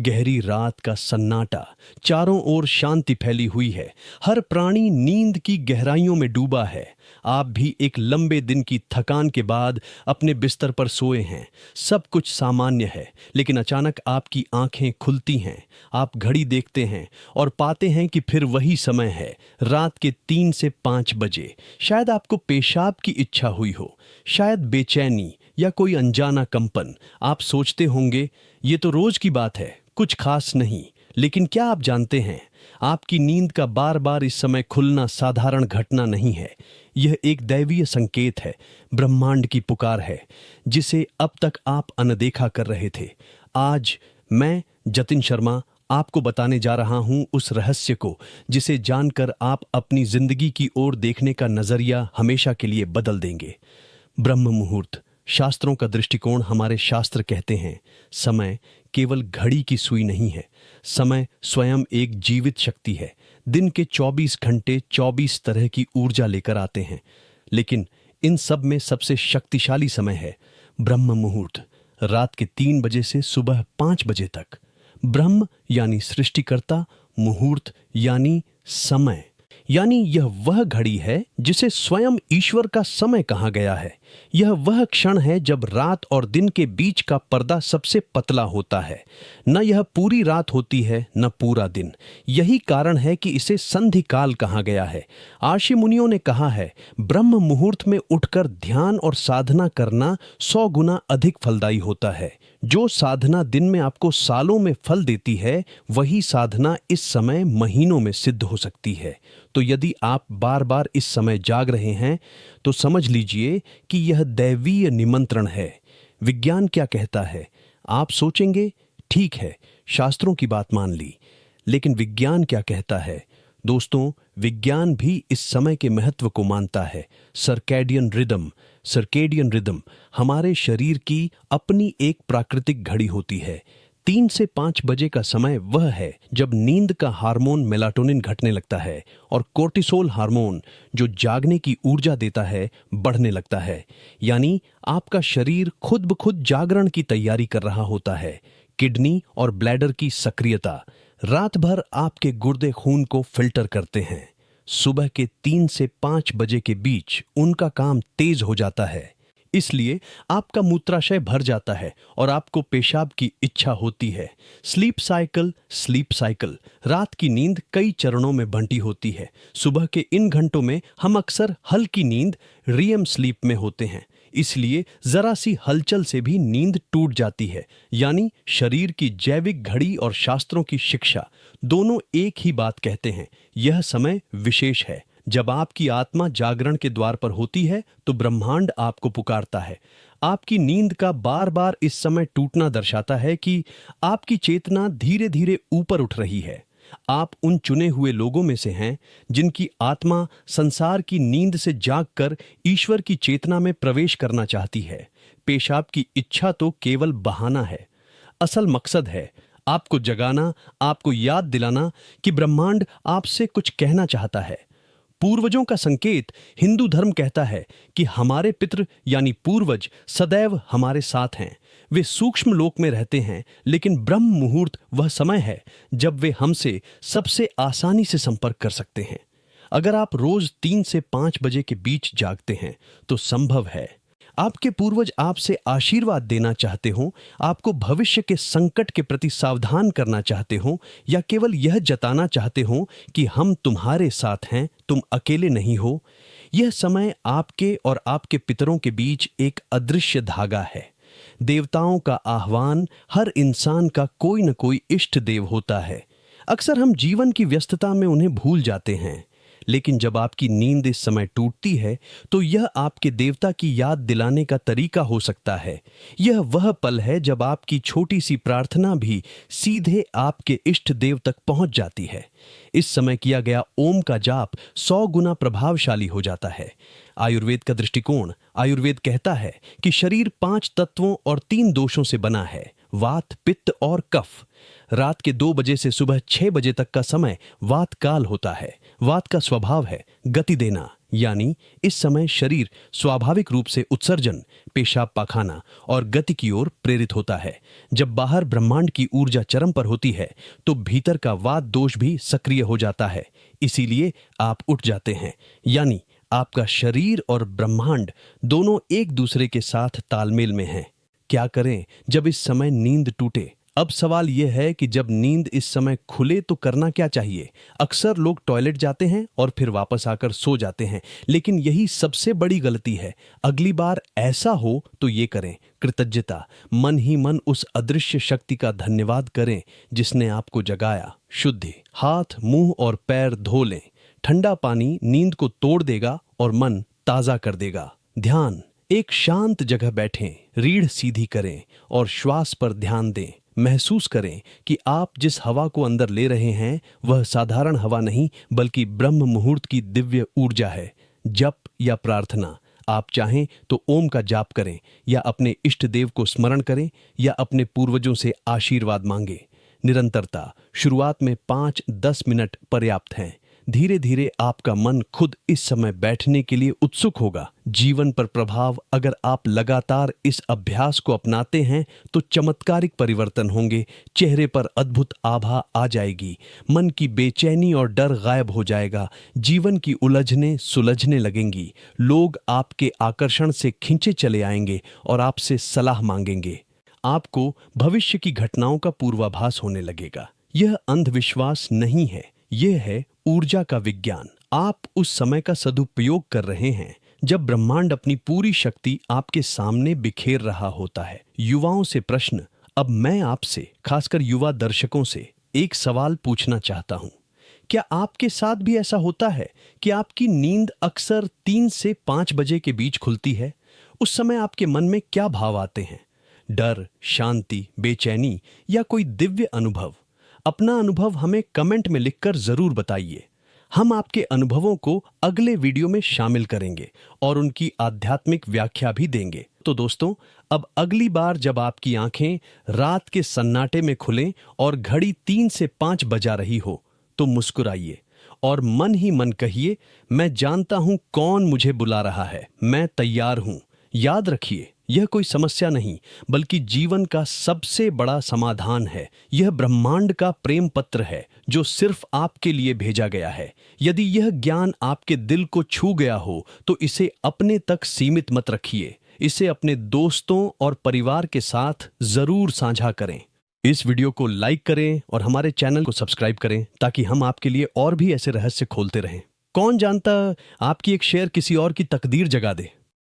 गहरी रात का सन्नाटा, चारों ओर शांति फैली हुई है। हर प्राणी नींद की गहराइयों में डूबा है। आप भी एक लंबे दिन की थकान के बाद अपने बिस्तर पर सोए हैं। सब कुछ सामान्य है, लेकिन अचानक आपकी आंखें खुलती हैं। आप घड़ी देखते हैं और पाते हैं कि फिर वही समय है, रात के 3 से 5 बजे। शायद आपको पेशाब की इच्छा हुई हो, शायद बेचैनी या कोई अनजाना कंपन। आप सोचते होंगे, ये तो रोज की बात है, कुछ खास नहीं। लेकिन क्या आप जानते हैं, आपकी नींद का बार बार इस समय खुलना साधारण घटना नहीं है। यह एक दैवीय संकेत है, ब्रह्मांड की पुकार है, जिसे अब तक आप अनदेखा कर रहे थे। आज मैं जतिन शर्मा आपको बताने जा रहा हूं उस रहस्य को, जिसे जानकर आप अपनी जिंदगी की ओर देखने का नजरिया हमेशा के लिए बदल देंगे। ब्रह्म मुहूर्त, शास्त्रों का दृष्टिकोण। हमारे शास्त्र कहते हैं, समय केवल घड़ी की सुई नहीं है, समय स्वयं एक जीवित शक्ति है। दिन के 24 घंटे 24 तरह की ऊर्जा लेकर आते हैं, लेकिन इन सब में सबसे शक्तिशाली समय है ब्रह्म मुहूर्त, रात के 3 बजे से सुबह 5 बजे तक। ब्रह्म यानी सृष्टिकर्ता, मुहूर्त यानी समय, यानी यह वह घड़ी है जिसे स्वयं ईश्वर का समय कहा गया है। यह वह क्षण है जब रात और दिन के बीच का पर्दा सबसे पतला होता है। न यह पूरी रात होती है, न पूरा दिन। यही कारण है कि इसे संधि काल कहा गया है। आर्षि मुनियों ने कहा है, ब्रह्म मुहूर्त में उठकर ध्यान और साधना करना 100 गुना अधिक फलदायी होता है। जो साधना दिन में आपको सालों में फल देती है, वही साधना इस समय महीनों में सिद्ध हो सकती है। तो यदि आप बार बार इस समय जाग रहे हैं, तो समझ लीजिए कि यह दैवीय निमंत्रण है। विज्ञान क्या कहता है? आप सोचेंगे, ठीक है, शास्त्रों की बात मान ली, लेकिन विज्ञान क्या कहता है? दोस्तों, विज्ञान भी इस समय के महत्व को मानता है। सर्केडियन रिदम हमारे शरीर की अपनी एक प्राकृतिक घड़ी होती है। 3 से 5 बजे का समय वह है जब नींद का हार्मोन मेलाटोनिन घटने लगता है और कोर्टिसोल हार्मोन, जो जागने की ऊर्जा देता है, बढ़ने लगता है। यानी आपका शरीर खुद ब खुद जागरण की तैयारी कर रहा होता है। किडनी और ब्लैडर की सक्रियता रात भर आपके गुर्दे खून को फिल्टर करते हैं। सुबह के 3 से 5 बजे के बीच उनका काम तेज हो जाता है। इसलिए आपका मूत्राशय भर जाता है और आपको पेशाब की इच्छा होती है। स्लीप साइकिल, रात की नींद कई चरणों में बंटी होती है। सुबह के इन घंटों में हम अक्सर हल्की नींद, रियम स्लीप में होते हैं। इसलिए जरा सी हलचल से भी नींद टूट जाती है। यानी शरीर की जैविक घड़ी और शास्त्रों की शिक्षा दोनों एक ही बात कहते हैं, यह समय विशेष है। जब आपकी आत्मा जागरण के द्वार पर होती है, तो ब्रह्मांड आपको पुकारता है। आपकी नींद का बार बार इस समय टूटना दर्शाता है कि आपकी चेतना धीरे धीरे ऊपर उठ रही है। आप उन चुने हुए लोगों में से हैं जिनकी आत्मा संसार की नींद से जागकर ईश्वर की चेतना में प्रवेश करना चाहती है। पेशाब की इच्छा तो केवल बहाना है। असल मकसद है आपको जगाना, आपको याद दिलाना कि ब्रह्मांड आपसे कुछ कहना चाहता है। पूर्वजों का संकेत हिंदू धर्म कहता है कि हमारे पितृ यानी पूर्वज सदैव हमारे साथ हैं। वे सूक्ष्म लोक में रहते हैं, लेकिन ब्रह्म मुहूर्त वह समय है जब वे हमसे सबसे आसानी से संपर्क कर सकते हैं। अगर आप रोज 3 से 5 बजे के बीच जागते हैं, तो संभव है आपके पूर्वज आपसे आशीर्वाद देना चाहते हों, आपको भविष्य के संकट के प्रति सावधान करना चाहते हों, या केवल यह जताना चाहते हों कि हम तुम्हारे साथ हैं, तुम अकेले नहीं हो। यह समय आपके और आपके पितरों के बीच एक अदृश्य धागा है। देवताओं का आह्वान, हर इंसान का कोई न कोई इष्ट देव होता है। अक्सर हम जीवन की व्यस्तता में उन्हें भूल जाते हैं, लेकिन जब आपकी नींद इस समय टूटती है, तो यह आपके देवता की याद दिलाने का तरीका हो सकता है। यह वह पल है जब आपकी छोटी सी प्रार्थना भी सीधे आपके इष्ट देव तक पहुंच जाती है। इस समय किया गया ओम का जाप 100 गुना प्रभावशाली हो जाता है। आयुर्वेद का दृष्टिकोण, आयुर्वेद कहता है कि शरीर 5 तत्वों और 3 दोषों से बना है, वात, पित्त और कफ। रात के 2 बजे से सुबह 6 बजे तक का समय वात काल होता है। वात का स्वभाव है गति देना, यानी इस समय शरीर स्वाभाविक रूप से उत्सर्जन, पेशाब पाखाना और गति की ओर प्रेरित होता है। जब बाहर ब्रह्मांड की ऊर्जा चरम पर होती है तो भीतर का वात दोष भी सक्रिय हो जाता है, इसीलिए आप उठ जाते हैं। यानी आपका शरीर और ब्रह्मांड दोनों एक दूसरे के साथ तालमेल में हैं। क्या करें जब इस समय नींद टूटे? अब सवाल यह है कि जब नींद इस समय खुले तो करना क्या चाहिए? अक्सर लोग टॉयलेट जाते हैं और फिर वापस आकर सो जाते हैं, लेकिन यही सबसे बड़ी गलती है। अगली बार ऐसा हो तो ये करें, कृतज्ञता, मन ही मन उस अदृश्य शक्ति का धन्यवाद करें जिसने आपको जगाया। शुद्धि, हाथ, मुंह और पैर धो लें। ठंडा पानी नींद को तोड़ देगा और मन ताजा कर देगा। ध्यान, एक शांत जगह बैठें, रीढ़ सीधी करें और श्वास पर ध्यान दें। महसूस करें कि आप जिस हवा को अंदर ले रहे हैं वह साधारण हवा नहीं बल्कि ब्रह्म मुहूर्त की दिव्य ऊर्जा है। जप या प्रार्थना, आप चाहें तो ओम का जाप करें या अपने इष्ट देव को स्मरण करें या अपने पूर्वजों से आशीर्वाद मांगे। निरंतरता, शुरुआत में 5-10 मिनट पर्याप्त हैं। धीरे धीरे आपका मन खुद इस समय बैठने के लिए उत्सुक होगा। जीवन पर प्रभाव, अगर आप लगातार इस अभ्यास को अपनाते हैं तो चमत्कारिक परिवर्तन होंगे। चेहरे पर अद्भुत आभा आ जाएगी, मन की बेचैनी और डर गायब हो जाएगा, जीवन की उलझने सुलझने लगेंगी। लोग आपके आकर्षण से खींचे चले आएंगे और आपसे सलाह मांगेंगे। आपको भविष्य की घटनाओं का पूर्वाभास होने लगेगा। यह अंधविश्वास नहीं है, यह है ऊर्जा का विज्ञान। आप उस समय का सदुपयोग कर रहे हैं जब ब्रह्मांड अपनी पूरी शक्ति आपके सामने बिखेर रहा होता है। युवाओं से प्रश्न, अब मैं आपसे, खासकर युवा दर्शकों से एक सवाल पूछना चाहता हूं। क्या आपके साथ भी ऐसा होता है कि आपकी नींद अक्सर 3 से 5 बजे के बीच खुलती है? उस समय आपके मन में क्या भाव आते हैं? डर, शांति, बेचैनी या कोई दिव्य अनुभव? अपना अनुभव हमें कमेंट में लिखकर जरूर बताइए। हम आपके अनुभवों को अगले वीडियो में शामिल करेंगे और उनकी आध्यात्मिक व्याख्या भी देंगे। तो दोस्तों, अब अगली बार जब आपकी आंखें रात के सन्नाटे में खुलें और घड़ी 3 से 5 बजा रही हो तो मुस्कुराइए और मन ही मन कहिए, मैं जानता हूं कौन मुझे बुला रहा है, मैं तैयार हूं। याद रखिए, यह कोई समस्या नहीं बल्कि जीवन का सबसे बड़ा समाधान है। यह ब्रह्मांड का प्रेम पत्र है जो सिर्फ आपके लिए भेजा गया है। यदि यह ज्ञान आपके दिल को छू गया हो तो इसे अपने तक सीमित मत रखिए। इसे अपने दोस्तों और परिवार के साथ जरूर साझा करें। इस वीडियो को लाइक करें और हमारे चैनल को सब्सक्राइब करें ताकि हम आपके लिए और भी ऐसे रहस्य खोलते रहें। कौन जानता, आपकी एक शेयर किसी और की तकदीर जगा दे।